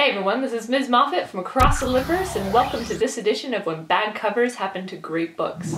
Hey everyone, this is Ms. Moffat from across the Liverse, and welcome to this edition of When Bad Covers Happen to Great Books.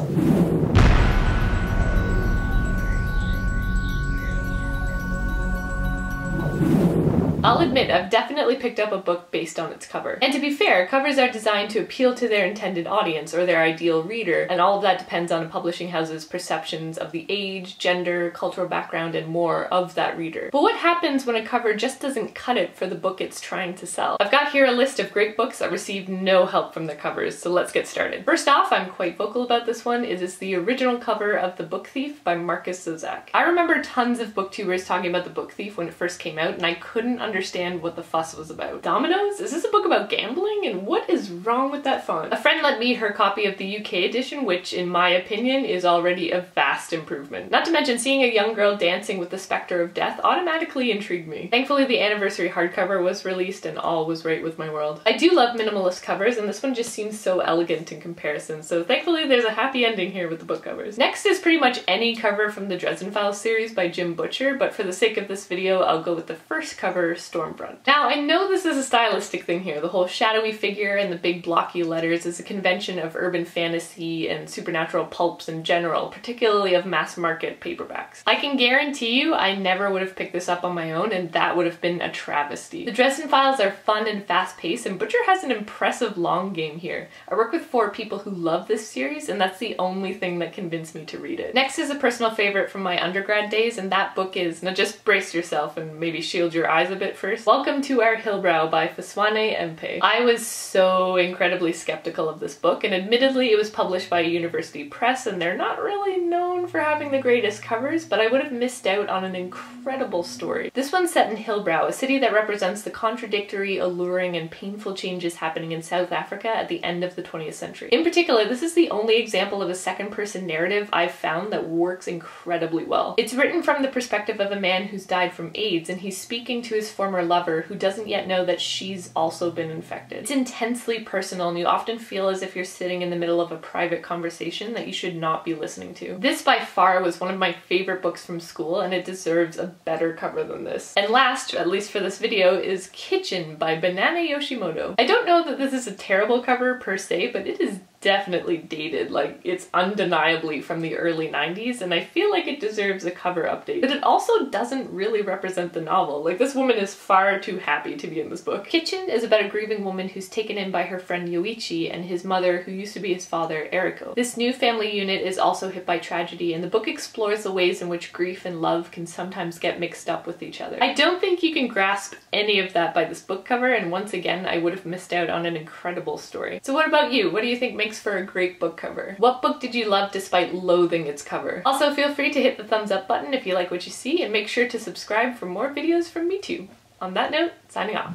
I'll admit, I've definitely picked up a book based on its cover. And to be fair, covers are designed to appeal to their intended audience or their ideal reader, and all of that depends on a publishing house's perceptions of the age, gender, cultural background, and more of that reader. But what happens when a cover just doesn't cut it for the book it's trying to sell? I've got here a list of great books that received no help from the covers, so let's get started. First off, I'm quite vocal about this one, it's the original cover of The Book Thief by Marcus Zozak. I remember tons of booktubers talking about The Book Thief when it first came out, and I couldn't understand what the fuss was about. Dominoes? Is this a book about gambling? And what is wrong with that font? A friend lent me her copy of the UK edition, which in my opinion is already a vast improvement. Not to mention seeing a young girl dancing with the specter of death automatically intrigued me. Thankfully the anniversary hardcover was released and all was right with my world. I do love minimalist covers, and this one just seems so elegant in comparison, so thankfully there's a happy ending here with the book covers. Next is pretty much any cover from the Dresden Files series by Jim Butcher, but for the sake of this video I'll go with the first cover, Stormfront. Now, I know this is a stylistic thing here. The whole shadowy figure and the big blocky letters is a convention of urban fantasy and supernatural pulps in general, particularly of mass market paperbacks. I can guarantee you I never would have picked this up on my own, and that would have been a travesty. The Dresden Files are fun and fast-paced, and Butcher has an impressive long game here. I work with 4 people who love this series, and that's the only thing that convinced me to read it. Next is a personal favorite from my undergrad days, and that book is, now just brace yourself and maybe shield your eyes a bit first, Welcome to Our Hillbrow by Faswane Mpe. I was so incredibly skeptical of this book, and admittedly it was published by a university press and they're not really known for having the greatest covers, but I would have missed out on an incredible story. This one's set in Hillbrow, a city that represents the contradictory, alluring, and painful changes happening in South Africa at the end of the 20th century. In particular, this is the only example of a second-person narrative I've found that works incredibly well. It's written from the perspective of a man who's died from AIDS, and he's speaking to his former lover who doesn't yet know that she's also been infected. It's intensely personal, and you often feel as if you're sitting in the middle of a private conversation that you should not be listening to. This by far was one of my favorite books from school, and it deserves a better cover than this. And last, at least for this video, is Kitchen by Banana Yoshimoto. I don't know that this is a terrible cover per se, but it is definitely dated. Like, it's undeniably from the early 90s, and I feel like it deserves a cover update. But it also doesn't really represent the novel. Like, this woman is far too happy to be in this book. Kitchen is about a grieving woman who's taken in by her friend Yoichi and his mother, who used to be his father, Eriko. This new family unit is also hit by tragedy, and the book explores the ways in which grief and love can sometimes get mixed up with each other. I don't think you can grasp any of that by this book cover, and once again I would have missed out on an incredible story. So what about you? What do you think makes for a great book cover? What book did you love despite loathing its cover? Also, feel free to hit the thumbs up button if you like what you see, and make sure to subscribe for more videos from me too. On that note, signing off.